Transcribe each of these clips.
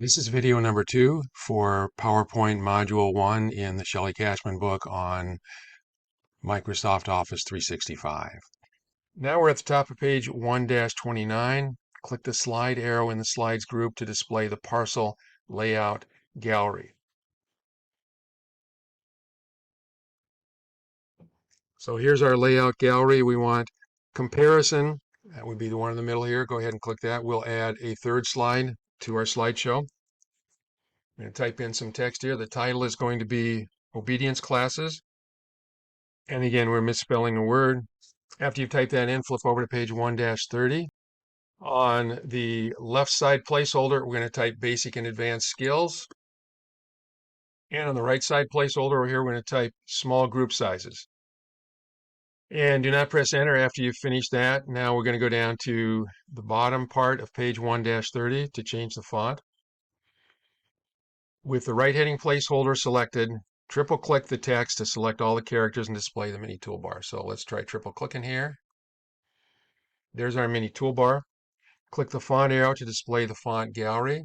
This is video number 2 for PowerPoint Module 1 in the Shelly Cashman book on Microsoft Office 365. Now we're at the top of page 1-29. Click the slide arrow in the Slides group to display the Parcel Layout Gallery. So here's our layout gallery. We want comparison. That would be the one in the middle here. Go ahead and click that. We'll add a third slide to our slideshow. I'm going to type in some text here. The title is going to be Obedience Classes. And again, we're misspelling a word. After you've typed that in, flip over to page 1-30. On the left side placeholder, we're going to type Basic and Advanced Skills. And on the right side placeholder over here, we're going to type Small Group Sizes. And do not press Enter after you've finished that. Now we're going to go down to the bottom part of page 1-30 to change the font. With the right heading placeholder selected, triple click the text to select all the characters and display the mini toolbar. So let's try triple clicking here. There's our mini toolbar. Click the font arrow to display the font gallery.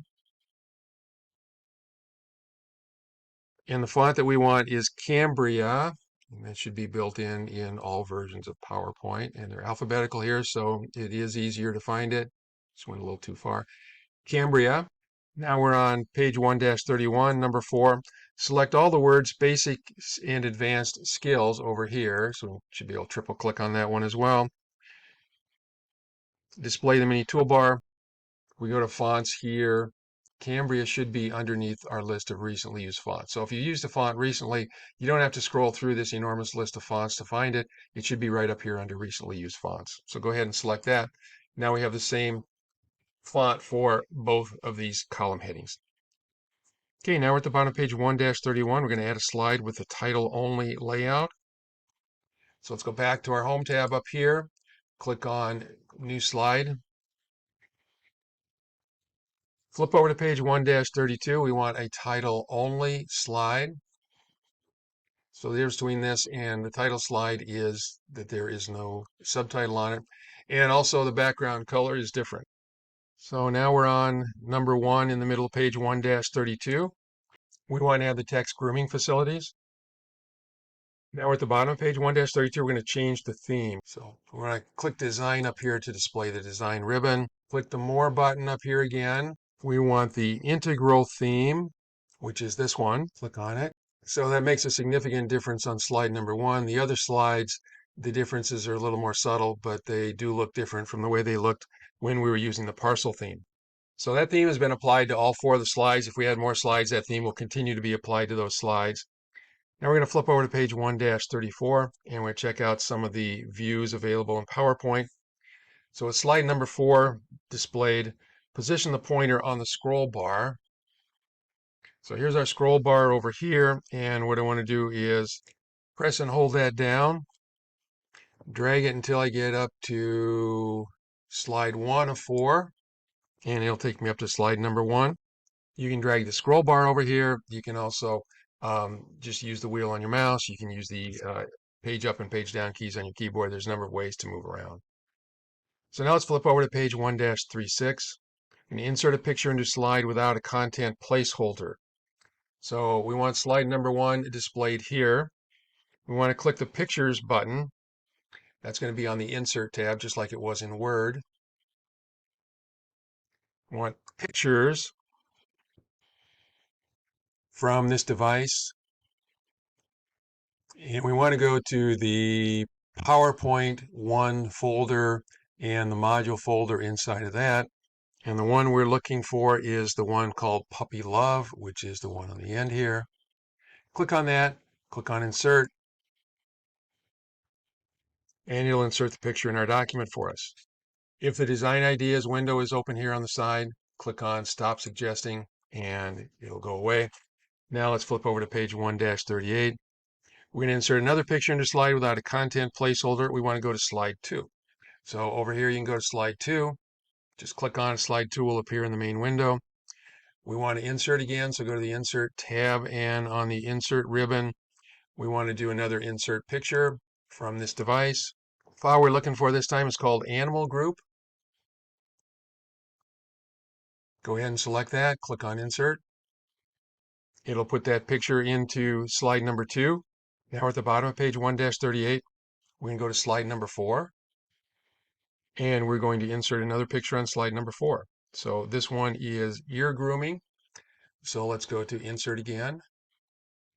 And the font that we want is Cambria. And that should be built in all versions of PowerPoint. And they're alphabetical here, so it is easier to find it. Just went a little too far. Cambria. Now we're on page 1-31, number 4. Select all the words Basic and Advanced Skills over here. So we should be able to triple click on that one as well. Display the mini toolbar. We go to fonts here. Cambria should be underneath our list of recently used fonts. So if you used a font recently, you don't have to scroll through this enormous list of fonts to find it. It should be right up here under recently used fonts. So go ahead and select that. Now we have the same font for both of these column headings. Okay, now we're at the bottom of page 1-31. We're going to add a slide with the title only layout. So let's go back to our home tab up here. Click on New Slide. Flip over to page 1-32. We want a title only slide. So the difference between this and the title slide is that there is no subtitle on it. And also the background color is different. So now we're on number 1 in the middle of page 1-32. We want to add the text grooming facilities. Now we're at the bottom of page 1-32. We're going to change the theme. So we're going to click Design up here to display the design ribbon. Click the More button up here again. We want the integral theme, which is this one. Click on it. So that makes a significant difference on slide number 1. The other slides, the differences are a little more subtle, but they do look different from the way they looked when we were using the parcel theme. So that theme has been applied to all 4 of the slides. If we add more slides, that theme will continue to be applied to those slides. Now we're going to flip over to page 1-34, and we're going to check out some of the views available in PowerPoint. So with slide number 4 displayed, position the pointer on the scroll bar. So here's our scroll bar over here, and what I want to do is press and hold that down, drag it until I get up to slide 1 of 4, and it'll take me up to slide number 1. You can drag the scroll bar over here. You can also just use the wheel on your mouse. You can use the page up and page down keys on your keyboard. There's a number of ways to move around. So now let's flip over to page 1-36 and insert a picture into slide without a content placeholder. So we want slide number 1 displayed here. We want to click the Pictures button. That's going to be on the Insert tab, just like it was in Word. We want Pictures from this device. And we want to go to the PowerPoint 1 folder and the module folder inside of that. And the one we're looking for is the one called Puppy Love, which is the one on the end here. Click on that, click on Insert, and it'll insert the picture in our document for us. If the Design Ideas window is open here on the side, click on Stop Suggesting, and it'll go away. Now let's flip over to page 1-38. We're going to insert another picture into slide without a content placeholder. We want to go to slide 2. So over here, you can go to slide 2. Just click on it. Slide 2 will appear in the main window. We want to insert again, so go to the Insert tab, and on the Insert ribbon, we want to do another insert picture from this device. The file we're looking for this time is called Animal Group. Go ahead and select that, click on Insert. It'll put that picture into slide number 2. Now we're at the bottom of page 1-38. We're going to go to slide number 4. And we're going to insert another picture on slide number 4. So this one is ear grooming. So let's go to Insert again,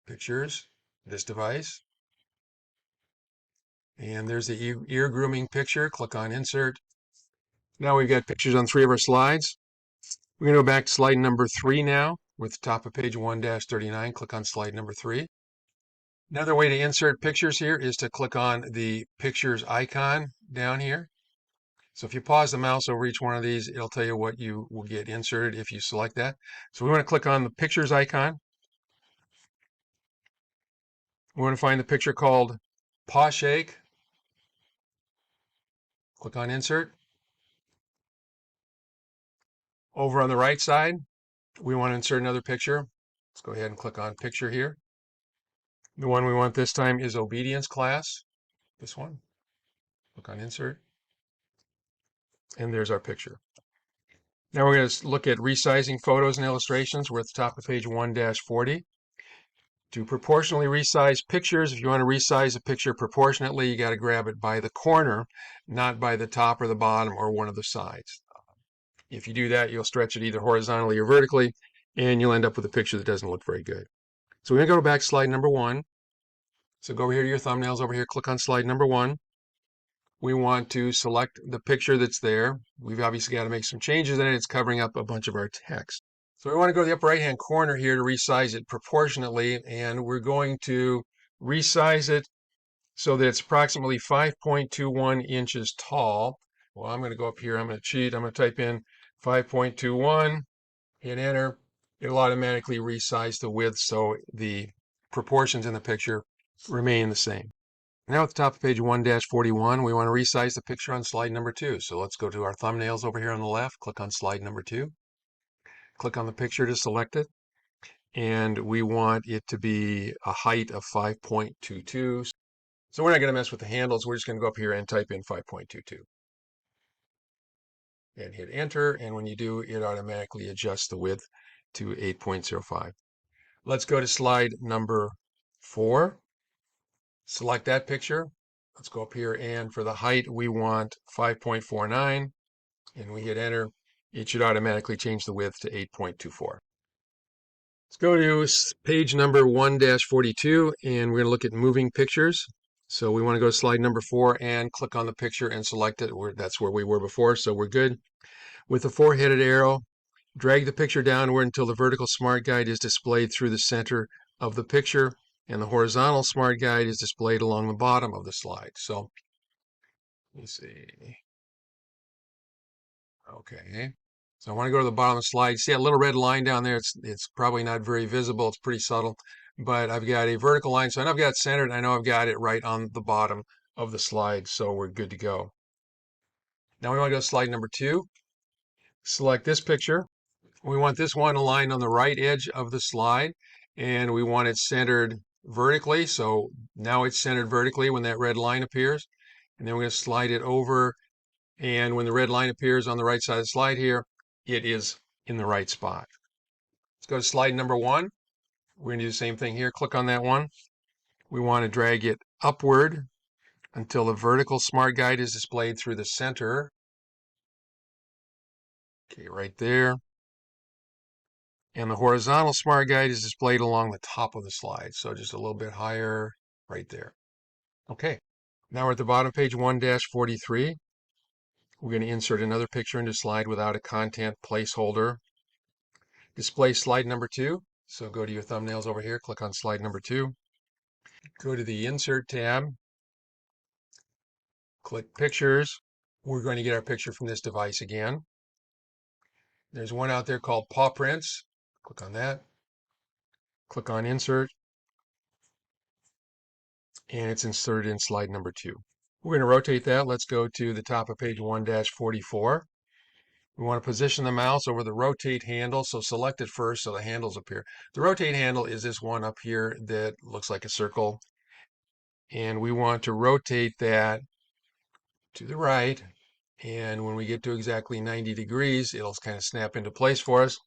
Pictures, this device. And there's the ear grooming picture. Click on Insert. Now we've got pictures on 3 of our slides. We're going to go back to slide number 3 now. We're at the top of page 1-39. Click on slide number 3. Another way to insert pictures here is to click on the pictures icon down here. So if you pause the mouse over each one of these, it'll tell you what you will get inserted if you select that. So we want to click on the pictures icon. We want to find the picture called Paw Shake. Click on Insert. Over on the right side, we want to insert another picture. Let's go ahead and click on Picture here. The one we want this time is Obedience Class. This one. Click on Insert. And there's our picture. Now we're going to look at resizing photos and illustrations. We're at the top of page 1-40. To proportionally resize pictures, if you want to resize a picture proportionately, you got to grab it by the corner, not by the top or the bottom or one of the sides. If you do that, you'll stretch it either horizontally or vertically, and you'll end up with a picture that doesn't look very good. So we're going to go back to slide number 1. So go over here to your thumbnails over here, click on slide number 1. We want to select the picture that's there. We've obviously got to make some changes in it. It's covering up a bunch of our text. So we want to go to the upper right-hand corner here to resize it proportionately, and we're going to resize it so that it's approximately 5.21 inches tall. Well, I'm going to go up here. I'm going to cheat. I'm going to type in 5.21, hit enter. It'll automatically resize the width so the proportions in the picture remain the same. Now at the top of page 1-41, we want to resize the picture on slide number 2. So let's go to our thumbnails over here on the left, click on slide number 2. Click on the picture to select it, and we want it to be a height of 5.22. So we're not going to mess with the handles. We're just going to go up here and type in 5.22. And hit enter, and when you do, it automatically adjusts the width to 8.05. Let's go to slide number 4. Select that picture. Let's go up here, and for the height, we want 5.49, and we hit enter. It should automatically change the width to 8.24. Let's go to page number 1-42, and we're going to look at moving pictures. So we want to go to slide number 4 and click on the picture and select it. That's where we were before, so we're good. With the 4-headed arrow, drag the picture downward until the vertical smart guide is displayed through the center of the picture, and the horizontal smart guide is displayed along the bottom of the slide. So, let me see. Okay. So I want to go to the bottom of the slide. See that little red line down there? It's probably not very visible. It's pretty subtle. But I've got a vertical line, so I know I've got it centered. I know I've got it right on the bottom of the slide, so we're good to go. Now we want to go to slide number 2. Select this picture. We want this one aligned on the right edge of the slide, and we want it centered vertically. So now it's centered vertically when that red line appears. And then we're going to slide it over, and when the red line appears on the right side of the slide here, it is in the right spot. Let's go to slide number 1. We're going to do the same thing here. Click on that one. We want to drag it upward until the vertical smart guide is displayed through the center. Okay, right there. And the horizontal smart guide is displayed along the top of the slide. So just a little bit higher right there. Okay, now we're at the bottom of page 1-43. We're going to insert another picture into slide without a content placeholder. Display slide number 2. So go to your thumbnails over here, click on slide number 2. Go to the Insert tab. Click Pictures. We're going to get our picture from this device again. There's one out there called Paw Prints. Click on that. Click on Insert. And it's inserted in slide number 2. We're going to rotate that. Let's go to the top of page 1-44. We want to position the mouse over the rotate handle, so select it first so the handles appear. The rotate handle is this one up here that looks like a circle, and we want to rotate that to the right And when we get to exactly 90 degrees, it'll kind of snap into place for us.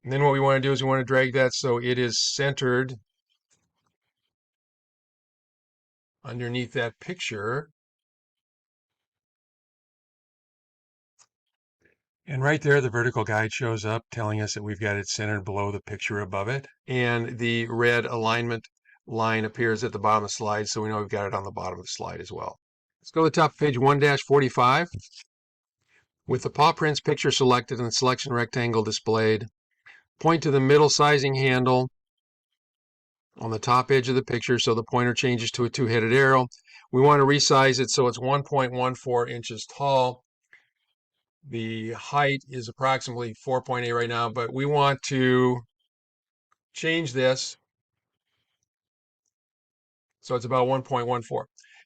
And then what we want to do is we want to drag that so it is centered underneath that picture. And right there, the vertical guide shows up telling us that we've got it centered below the picture above it. And the red alignment line appears at the bottom of the slide, so we know we've got it on the bottom of the slide as well. Let's go to the top of page 1-45. With the paw prints picture selected and the selection rectangle displayed, point to the middle sizing handle on the top edge of the picture so the pointer changes to a two-headed arrow. We want to resize it so it's 1.14 inches tall. The height is approximately 4.8 right now, but we want to change this so it's about 1.14.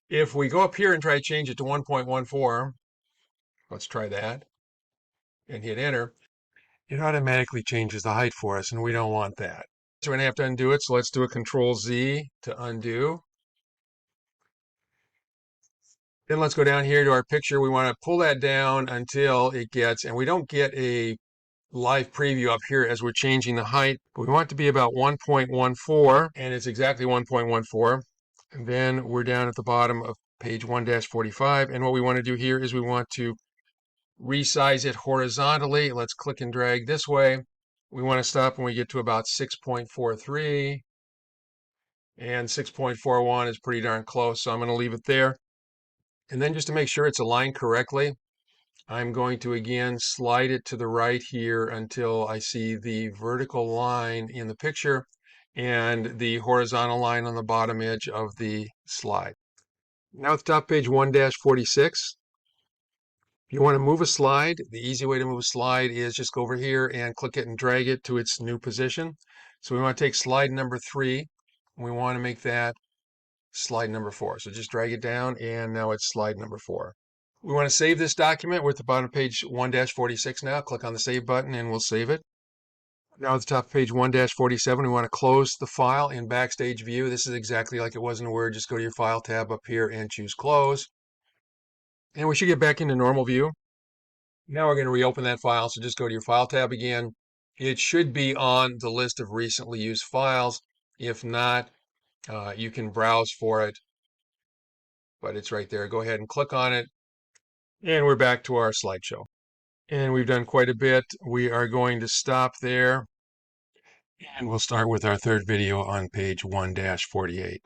If we go up here and try to change it to 1.14, let's try that and hit enter, it automatically changes the height for us, and we don't want that. So we're going to have to undo it, so let's do a Control-Z to undo. Then let's go down here to our picture. We want to pull that down until it gets, and we don't get a live preview up here as we're changing the height, but we want it to be about 1.14, and it's exactly 1.14. And then we're down at the bottom of page 1-45, and what we want to do here is we want to resize it horizontally. Let's click and drag this way. We want to stop when we get to about 6.43, and 6.41 is pretty darn close, so I'm going to leave it there. And then just to make sure it's aligned correctly, I'm going to again slide it to the right here until I see the vertical line in the picture and the horizontal line on the bottom edge of the slide. Now at the top page 1-46, if you want to move a slide, the easy way to move a slide is just go over here and click it and drag it to its new position. So we want to take slide number 3, and we want to make that slide number 4. So just drag it down, and now it's slide number 4. We want to save this document. We're at the bottom of page 1-46 now. Click on the Save button, and we'll save it. Now at the top of page 1-47, we want to close the file in Backstage View. This is exactly like it was in Word. Just go to your File tab up here and choose Close. And we should get back into normal view. Now we're going to reopen that file, so just go to your File tab again. It should be on the list of recently used files. If not, you can browse for it, but it's right there. Go ahead and click on it, and we're back to our slideshow. And we've done quite a bit. We are going to stop there, and we'll start with our third video on page 1-48.